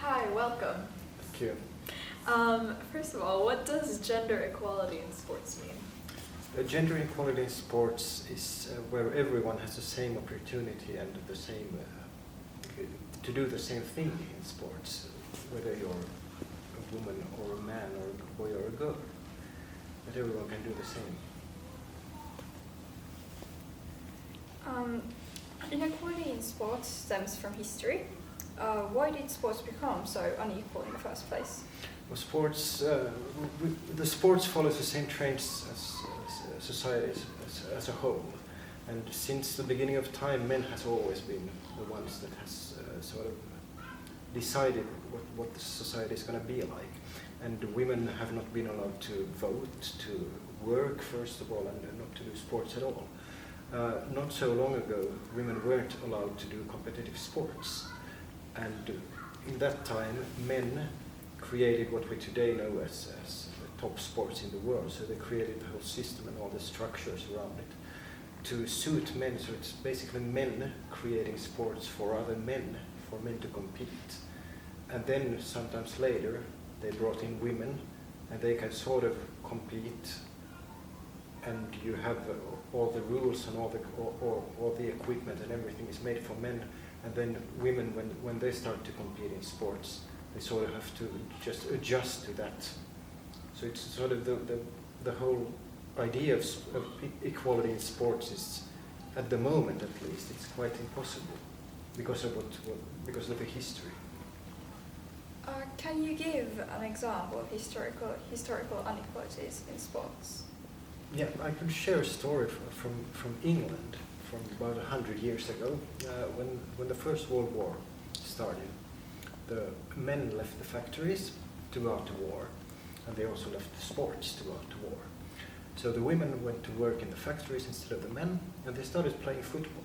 Hi, welcome. Thank you. First of all, what does gender equality in sports mean? Gender equality in sports is where everyone has the same opportunity and the same to do the same thing in sports, whether you're a woman or a man or a boy or a girl. That everyone can do the same. Inequality in sports stems from history. Why did sports become so unequal in the first place? Well, the sports follows the same trends as societies as a whole. And since the beginning of time, men has always been the ones that has sort of decided what the society is going to be like. And women have not been allowed to vote, to work, first of all, and not to do sports at all. Not so long ago, women weren't allowed to do competitive sports. And in that time, men created what we today know as the top sports in the world. So they created the whole system and all the structures around it to suit men. So it's basically men creating sports for other men, for men to compete. And then sometimes later, they brought in women, and they can sort of compete. And you have all the rules and all the equipment and everything is made for men. And then women, when they start to compete in sports, they sort of have to just adjust to that. So it's sort of the whole idea of equality in sports is, at the moment at least, it's quite impossible because of because of the history. Can you give an example of historical inequalities in sports? Yeah, I could share a story from England from about 100 years ago, when the First World War started. The men left the factories to go out to war, and they also left the sports to go out to war. So the women went to work in the factories instead of the men, and they started playing football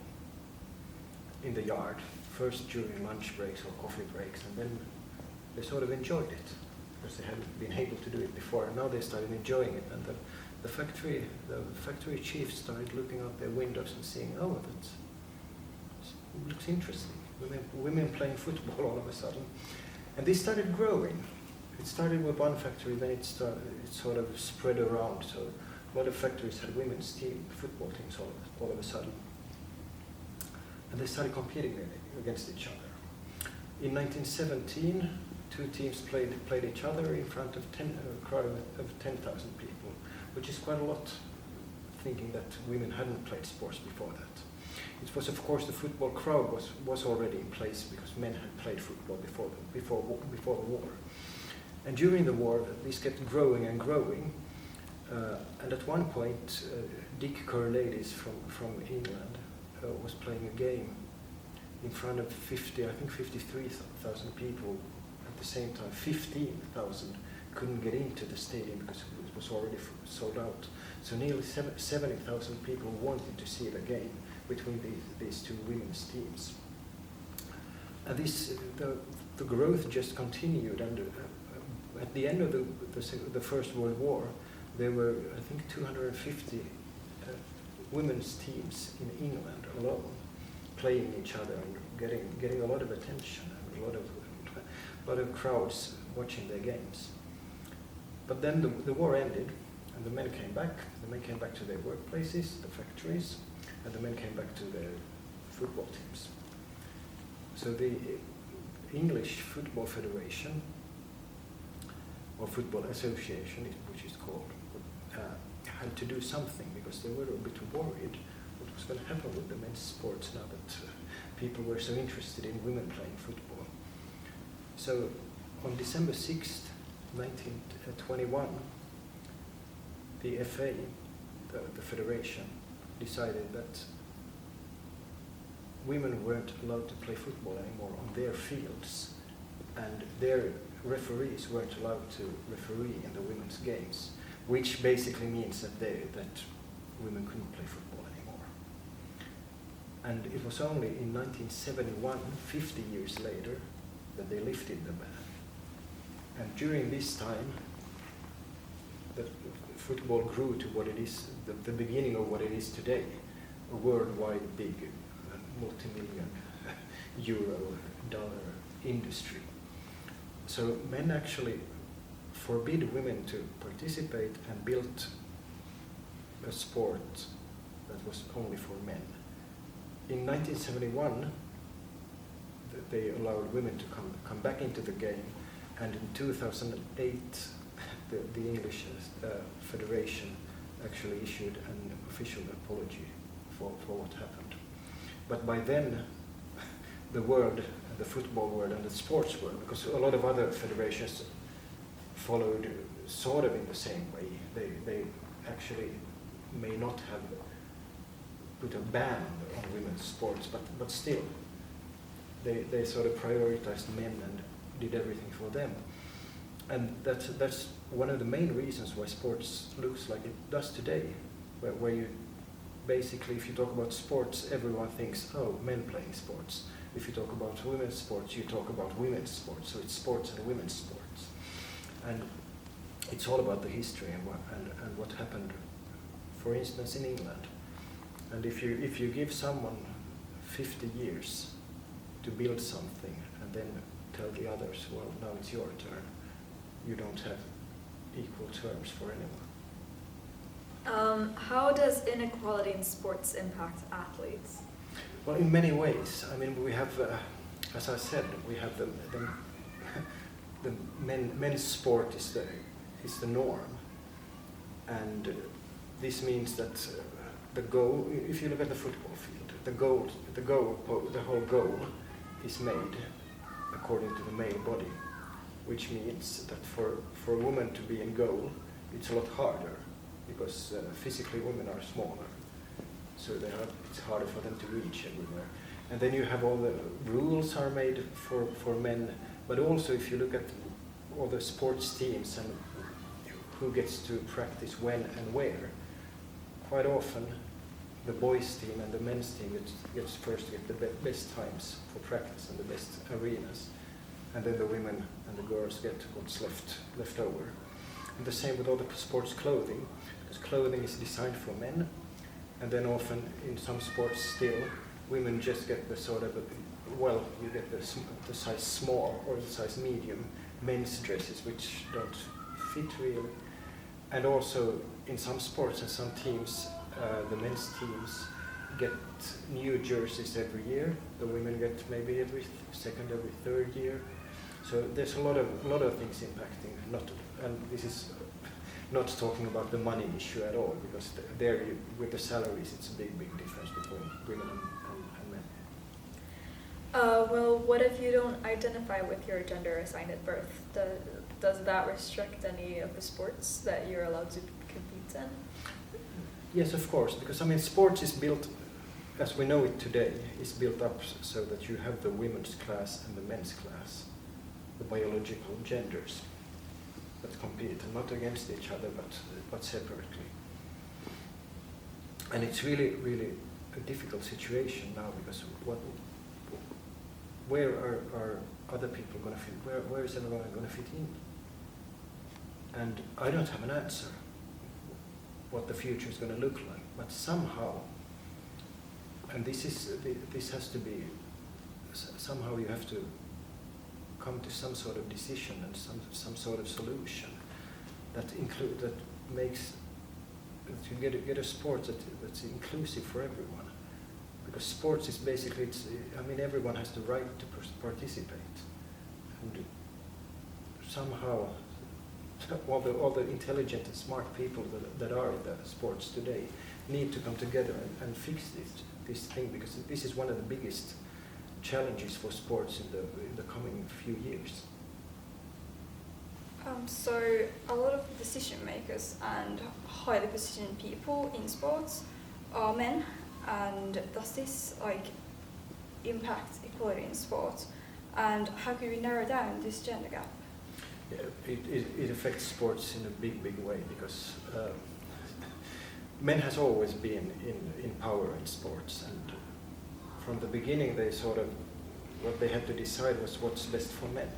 in the yard, first during lunch breaks or coffee breaks, and then they sort of enjoyed it, because they hadn't been able to do it before, and now they started enjoying it. And the factory chiefs started looking out their windows and seeing, oh, that looks interesting. Women playing football all of a sudden. And this started growing. It started with one factory, then it sort of spread around. So a lot of factories had women's football teams all of a sudden. And they started competing against each other. In 1917, two teams played each other in front of a crowd of 10,000 people, which is quite a lot, thinking that women hadn't played sports before that. It was, of course, the football crowd was already in place because men had played football before the war. And during the war, this kept growing and growing. And at one point, Dick Corlades from England was playing a game in front of 53,000 people at the same time. 15,000 couldn't get into the stadium because it was already sold out. So nearly 70,000 people wanted to see the game between these two women's teams. And the growth just continued. And at the end of the First World War, there were, I think, 250 women's teams in England alone, playing each other and getting a lot of attention and a lot of crowds watching their games. But then the war ended, and the men came back. The men came back to their workplaces, the factories, and the men came back to their football teams. So the English Football Federation, or Football Association, which is called, had to do something because they were a bit worried what was going to happen with the men's sports now that people were so interested in women playing football. So on December 6th, 1921, the FA, the federation, decided that women weren't allowed to play football anymore on their fields, and their referees weren't allowed to referee in the women's games, which basically means that women couldn't play football anymore. And it was only in 1971, 50 years later, that they lifted the ban. And during this time, the football grew to what it is, the beginning of what it is today, a worldwide big multi-million euro, dollar industry. So men actually forbid women to participate and built a sport that was only for men. In 1971, they allowed women to come back into the game, and in 2008, the English Federation actually issued an official apology for what happened. But by then, the world, the football world and the sports world, because a lot of other federations followed sort of in the same way. They actually may not have put a ban on women's sports, but still, they sort of prioritized men and did everything for them. And that's one of the main reasons why sports looks like it does today, where you basically, if you talk about sports, everyone thinks, oh, men playing sports. If you talk about women's sports, you talk about women's sports. So it's sports and women's sports. And it's all about the history and what happened, for instance, in England. And if you give someone 50 years to build something and then tell the others, well, now it's your turn, you don't have equal terms for anyone. How does inequality in sports impact athletes? Well, in many ways. I mean, we have, as I said, we have the men's sport is the norm, and this means that the goal. If you look at the football field, the whole goal is made according to the male body, which means that for a woman to be in goal, it's a lot harder because physically women are smaller. So it's harder for them to reach everywhere. And then you have all the rules are made for men, but also if you look at all the sports teams and who gets to practice when and where, quite often the boys team and the men's team gets first to get the best times for practice and the best arenas, and then the women and the girls get what's left over. And the same with all the sports clothing, because clothing is designed for men. And then often in some sports still, women just get the sort of, you get the size small or the size medium men's dresses, which don't fit really. And also in some sports and some teams, the men's teams get new jerseys every year. The women get maybe every second, every third year. So there's a lot of things impacting. And this is not talking about the money issue at all, because there with the salaries it's a big difference between women and men. Well, what if you don't identify with your gender assigned at birth? Does that restrict any of the sports that you're allowed to compete in? Yes, of course, because I mean sports is built, as we know it today, is built up so that you have the women's class and the men's class, the biological genders that compete, and not against each other, but separately. And it's really a difficult situation now, because where are other people going to fit? Where is everyone going to fit in? And I don't have an answer what the future is going to look like, but somehow, and this has to be, somehow you have to come to some sort of decision and some sort of solution that makes to get a sport that's inclusive for everyone, because sports is basically everyone has the right to participate, and somehow all the intelligent and smart people that are in the sports today need to come together and fix this thing, because this is one of the biggest challenges for sports in the coming few years. So a lot of decision makers and highly positioned people in sports are men, and does this impact equality in sports? And how can we narrow down this gender gap? Yeah, it affects sports in a big way, because men has always been in power in sports, and from the beginning they what they had to decide was what's best for men.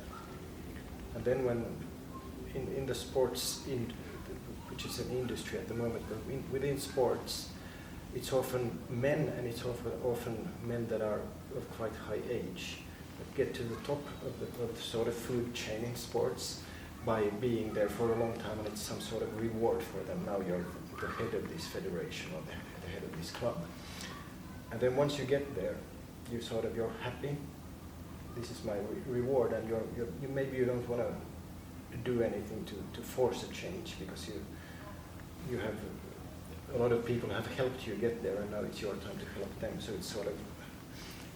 And then when in the sports, which is an industry at the moment, but within sports, it's often men, and it's often men that are of quite high age, get to the top of the sort of food chain in sports by being there for a long time, and it's some sort of reward for them. Now you're the head of this federation or the head of this club. And then once you get there, you're happy. This is my reward, and maybe you don't want to do anything to force a change, because you have a lot of people have helped you get there, and now it's your time to help them. So it's sort of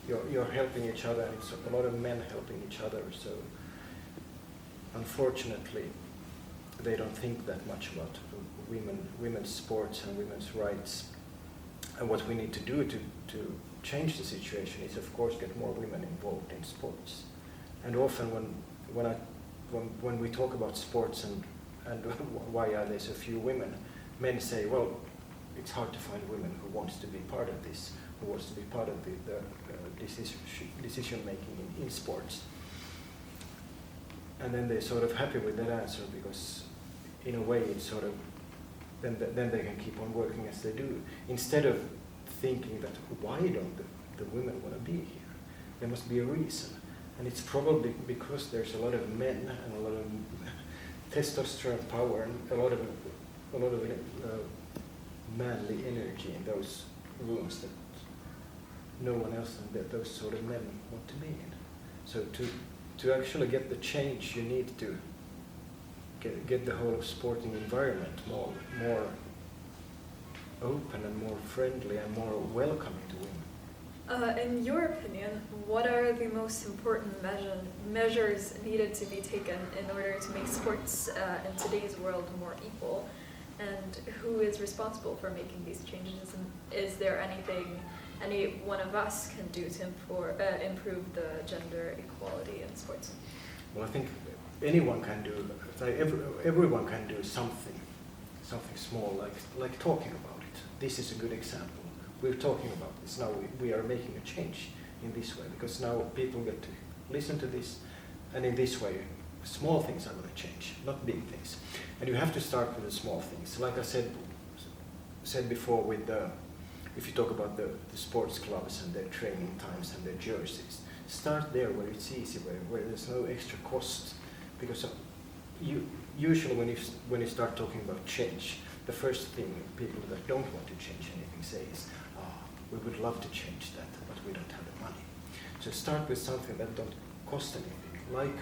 you're helping each other, and it's a lot of men helping each other. So unfortunately, they don't think that much about women's sports and women's rights. And what we need to do to change the situation is, of course, get more women involved in sports. And often when we talk about sports and why are there so few women, men say, well, it's hard to find women who wants to be part of this, who wants to be part of the decision making in sports. And then they're sort of happy with that answer, because in a way it's sort of then they can keep on working as they do, instead of thinking that why don't the women want to be here? There must be a reason, and it's probably because there's a lot of men and a lot of testosterone power and a lot of manly energy in those rooms that no one else and that those sort of men want to be in. So to actually get the change, you need to get the whole sporting environment more open and more friendly and more welcoming to women. In your opinion, what are the most important measures needed to be taken in order to make sports in today's world more equal? And who is responsible for making these changes? And is there anything any one of us can do to improve the gender equality in sports? Well, I think anyone can do, everyone can do something small, like talking about it. This is a good example. We're talking about this now. We are making a change in this way, because now people get to listen to this, and in this way, small things are going to change, not big things. And you have to start with the small things. Like I said before, if you talk about the sports clubs and their training times and their jerseys, start there where it's easy, where there's no extra cost. Because usually when you start talking about change, the first thing people that don't want to change anything say is, we would love to change that, but we don't have the money. So start with something that don't cost anything, like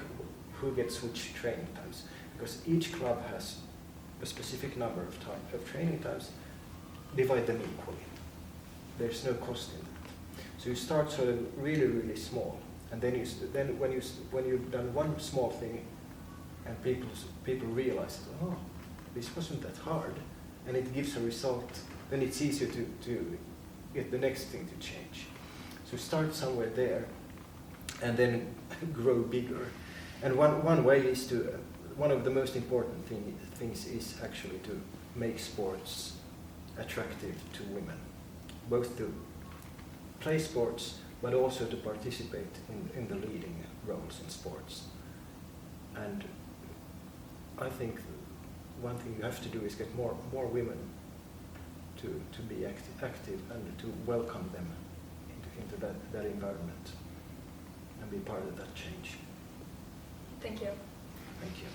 who gets which training times, because each club has a specific number of training times. Divide them equally. There's no cost in that. So you start sort of really, really small, and then when you've done one small thing, and people realize, oh, this wasn't that hard, and it gives a result, then it's easier to get the next thing to change. So start somewhere there, and then grow bigger. And one way is one of the most important things is actually to make sports attractive to women, both to play sports, but also to participate in the leading roles in sports. And I think one thing you have to do is get more women to be active and to welcome them into that environment and be part of that change. Thank you. Thank you.